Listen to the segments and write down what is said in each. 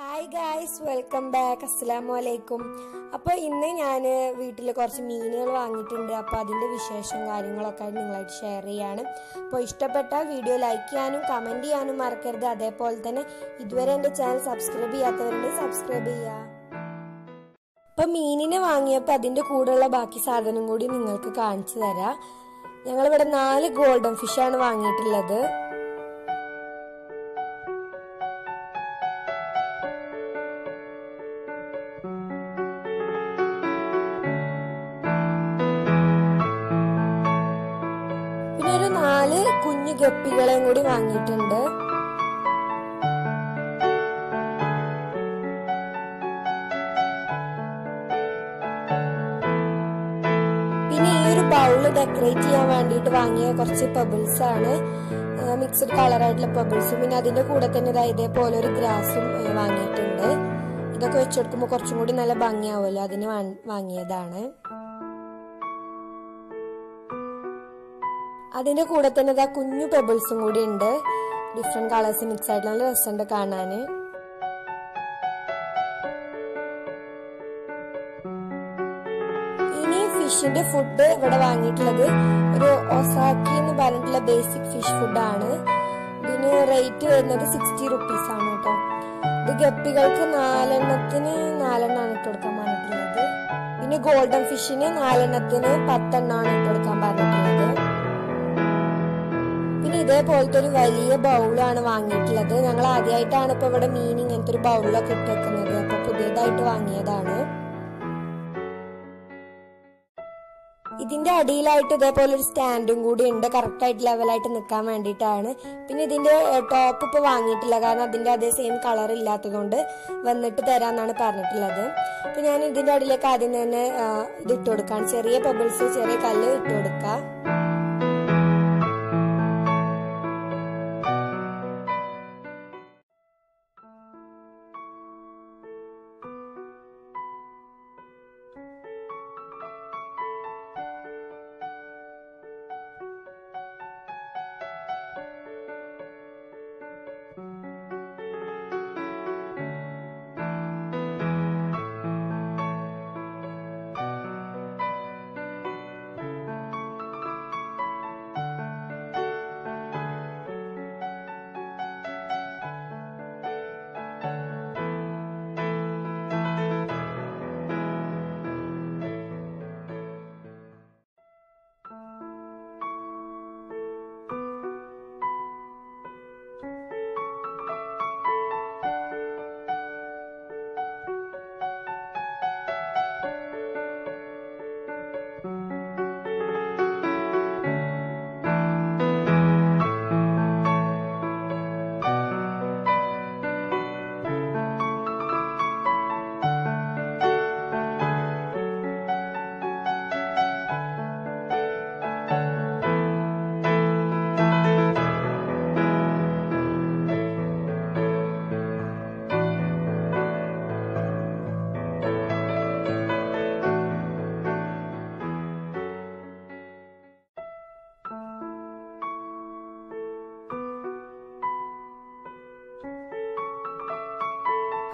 Hi guys, welcome back. അസ്സലാമു അലൈക്കും. അപ്പോൾ ഇന്ന് ഞാൻ വീട്ടിൽ കുറച്ച് മീനുകൾ വാങ്ങിയിട്ടുണ്ട്. അപ്പോൾ അതിൻ്റെ വിശേഷം കാര്യങ്ങളൊക്കെ നിങ്ങളായിട്ട് ഷെയർ ചെയ്യാണ്. അപ്പോൾ ഇഷ്ടപ്പെട്ടാൽ വീഡിയോ ലൈക്ക് ചെയ്യാനും കമൻറ്റ് ചെയ്യാനും മറക്കരുത്. അതേപോലെ തന്നെ ഇതുവരെ എൻ്റെ ചാനൽ സബ്സ്ക്രൈബ് ചെയ്യാത്തവരുണ്ടെങ്കിൽ സബ്സ്ക്രൈബ് ചെയ്യുക. അപ്പോൾ മീനിനെ വാങ്ങിയപ്പോൾ അതിൻ്റെ കൂടെയുള്ള ബാക്കി സാധനം കൂടി നിങ്ങൾക്ക് കാണിച്ചു തരാം. ഞങ്ങളിവിടെ 4 ഗോൾഡൻ ഫിഷാണ് വാങ്ങിയിട്ടുള്ളത്. പിന്നെ ഒരു 4 കുഞ്ഞു ഗപ്പികളെയും കൂടി വാങ്ങിയിട്ടുണ്ട്. പിന്നെ ഈ ഒരു ബൗള് ഡെക്കറേറ്റ് ചെയ്യാൻ വേണ്ടിയിട്ട് വാങ്ങിയ കുറച്ച് പെബിൾസ് ആണ്, മിക്സ്ഡ് കളറായിട്ടുള്ള പെബിൾസും. പിന്നെ അതിന്റെ കൂടെ തന്നെ ഇതേപോലെ ഒരു ഗ്രാസും വാങ്ങിയിട്ടുണ്ട്. ഇതൊക്കെ വെച്ചെടുക്കുമ്പോൾ കുറച്ചും കൂടി നല്ല ഭംഗിയാവുമല്ലോ, അതിന് വാങ്ങിയതാണ്. അതിന്റെ കൂടെ തന്നെ കുഞ്ഞു പെബിൾസും കൂടി ഉണ്ട്, ഡിഫറെന്റ് കളേഴ്സ് മിക്സ് ആയിട്ട് നല്ല രസമുണ്ട് കാണാന്. ഇനി ഫിഷിന്റെ ഫുഡ് ഇവിടെ വാങ്ങിയിട്ടുള്ളത് ഒരു ഒസാക്കി എന്ന് പറഞ്ഞിട്ടുള്ള ബേസിക് ഫിഷ് ഫുഡാണ്. ഇതിന് റേറ്റ് വരുന്നത് 60 റുപ്പീസ് ആണ് കേട്ടോ. ഇത് ഗപ്പികൾക്ക് 4 എണ്ണത്തിന് 4 എണ്ണമാണ് ഇട്ട് കൊടുക്കാൻ പറഞ്ഞിട്ടുള്ളത്. പിന്നെ ഗോൾഡൻ ഫിഷിന് 4 എണ്ണത്തിന് 10 എണ്ണമാണ് ഇട്ട് കൊടുക്കാൻ പറഞ്ഞിട്ടുള്ളത്. പിന്നെ ഇതേപോലത്തെ ഒരു വലിയ ബൗളാണ് വാങ്ങിയിട്ടുള്ളത്. ഞങ്ങൾ ആദ്യമായിട്ടാണ് ഇപ്പൊ ഇവിടെ മീൻ ഇങ്ങനത്തെ ഒരു ബൗളിലൊക്കെ ഇട്ട് വെക്കുന്നത്. അപ്പൊ പുതിയതായിട്ട് വാങ്ങിയതാണ്. ഇതിന്റെ അടിയിലായിട്ട് ഇതേപോലെ ഒരു സ്റ്റാൻഡും കൂടി ഉണ്ട്, കറക്റ്റ് ആയിട്ട് ലെവലായിട്ട് നിൽക്കാൻ വേണ്ടിയിട്ടാണ്. പിന്നെ ഇതിന്റെ ടോപ്പ് ഇപ്പൊ വാങ്ങിയിട്ടില്ല, കാരണം അതിന്റെ അതേ സെയിം കളർ ഇല്ലാത്തതുകൊണ്ട് വന്നിട്ട് തരാന്നാണ് പറഞ്ഞിട്ടുള്ളത്. അപ്പൊ ഞാൻ ഇതിന്റെ അടിയിലേക്ക് ആദ്യം തന്നെ ഇത് ഇട്ട് കൊടുക്കാം, ചെറിയ പെബിൾസ്, ചെറിയ കല്ല് ഇട്ട് കൊടുക്കാം.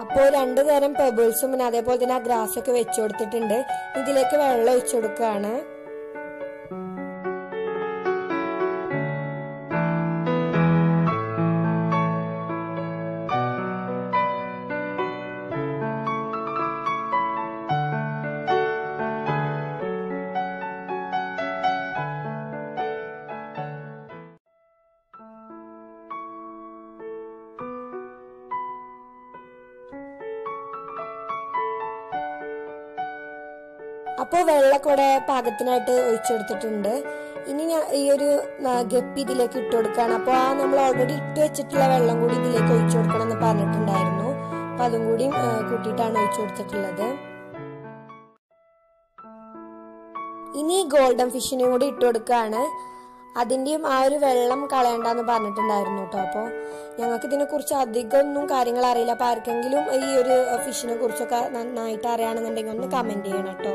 അപ്പോൾ 2 തരം പെബിൾസും പിന്നെ അതേപോലെ തന്നെ ആ ഗ്രാസ് ഒക്കെ വെച്ചു കൊടുത്തിട്ടുണ്ട്. ഇതിലേക്ക് വെള്ളം ഒഴിച്ചു കൊടുക്കുകയാണ്. അപ്പോൾ വെള്ളക്കൂടെ പാകത്തിനായിട്ട് ഒഴിച്ചെടുത്തിട്ടുണ്ട്. ഇനി ഞാൻ ഈ ഒരു ഗപ്പി ഇതിലേക്ക് ഇട്ട് കൊടുക്കുകയാണ്. അപ്പോൾ നമ്മൾ ഓൾറെഡി ഇട്ട് വെച്ചിട്ടുള്ള വെള്ളം കൂടി ഇതിലേക്ക് ഒഴിച്ചു കൊടുക്കണം എന്ന് പറഞ്ഞിട്ടുണ്ടായിരുന്നു. അപ്പൊ അതും കൂടി കൂട്ടിയിട്ടാണ് ഒഴിച്ചു കൊടുത്തിട്ടുള്ളത്. ഇനി ഗോൾഡൻ ഫിഷിനെ കൂടി ഇട്ട് കൊടുക്കുകയാണ്. അതിന്റെയും ആ ഒരു വെള്ളം കളയണ്ടെന്ന് പറഞ്ഞിട്ടുണ്ടായിരുന്നു കേട്ടോ. അപ്പോൾ ഞങ്ങൾക്ക് ഇതിനെ കുറിച്ച് അധികമൊന്നും കാര്യങ്ങൾ അറിയില്ല. അപ്പൊ ആർക്കെങ്കിലും ഈ ഒരു ഫിഷിനെ കുറിച്ചൊക്കെ നന്നായിട്ട് അറിയാണെന്നുണ്ടെങ്കിൽ ഒന്ന് കമന്റ് ചെയ്യണം കേട്ടോ.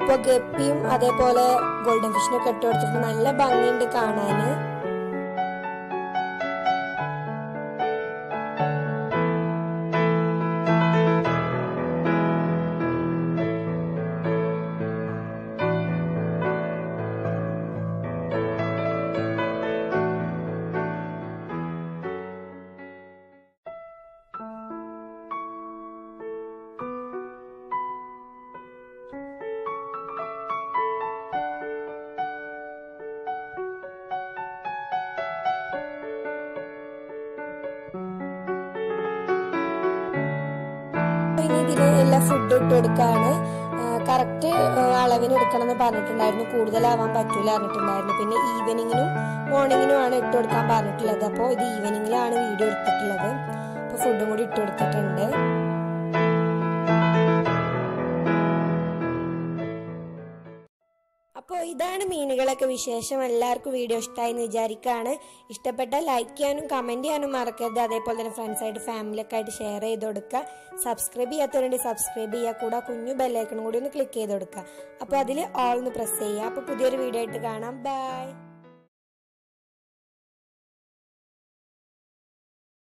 അപ്പോൾ ഗപ്പിയും അതേപോലെ ഗോൾഡൻ ഫിഷിനൊക്കെ ഇട്ട് കൊടുത്തിട്ട് നല്ല ഭംഗിയുണ്ട് കാണാന്. ഇനി ഇതിന് എല്ലാ ഫുഡ് ഇട്ട് കൊടുക്കാണ്. കറക്റ്റ് അളവിന് എടുക്കണം എന്ന് പറഞ്ഞിട്ടുണ്ടായിരുന്നു, കൂടുതലാവാൻ പറ്റൂല പറഞ്ഞിട്ടുണ്ടായിരുന്നു. പിന്നെ ഈവനിങ്ങിനും മോർണിംഗിനും ആണ് ഇട്ട് കൊടുക്കാൻ പറഞ്ഞിട്ടുള്ളത്. അപ്പോൾ ഇത് ഈവനിങ്ങിലാണ് വീഡിയോ എടുത്തിട്ടുള്ളത്. അപ്പോൾ ഫുഡും കൂടി ഇട്ട് കൊടുത്തിട്ടുണ്ട്. അപ്പോൾ ഇതാണ് മീനുകളൊക്കെ വിശേഷം. എല്ലാവർക്കും വീഡിയോ ഇഷ്ടമായി എന്ന് വിചാരിക്കുകയാണ്. ഇഷ്ടപ്പെട്ടാൽ ലൈക്ക് ചെയ്യാനും കമൻറ്റ് ചെയ്യാനും മറക്കരുത്. അതേപോലെ തന്നെ ഫ്രണ്ട്സായിട്ട് ഫാമിലിയൊക്കെ ആയിട്ട് ഷെയർ ചെയ്ത് കൊടുക്കുക. സബ്സ്ക്രൈബ് ചെയ്യാത്തവരുണ്ടെങ്കിൽ സബ്സ്ക്രൈബ് ചെയ്യുക. കൂടെ കുഞ്ഞു ബെല്ലൈക്കണും കൂടി ഒന്ന് ക്ലിക്ക് ചെയ്ത് കൊടുക്കുക. അപ്പോൾ അതിൽ ഓൾ ഒന്ന് പ്രസ് ചെയ്യുക. അപ്പോൾ പുതിയൊരു വീഡിയോ ആയിട്ട് കാണാം. ബൈ.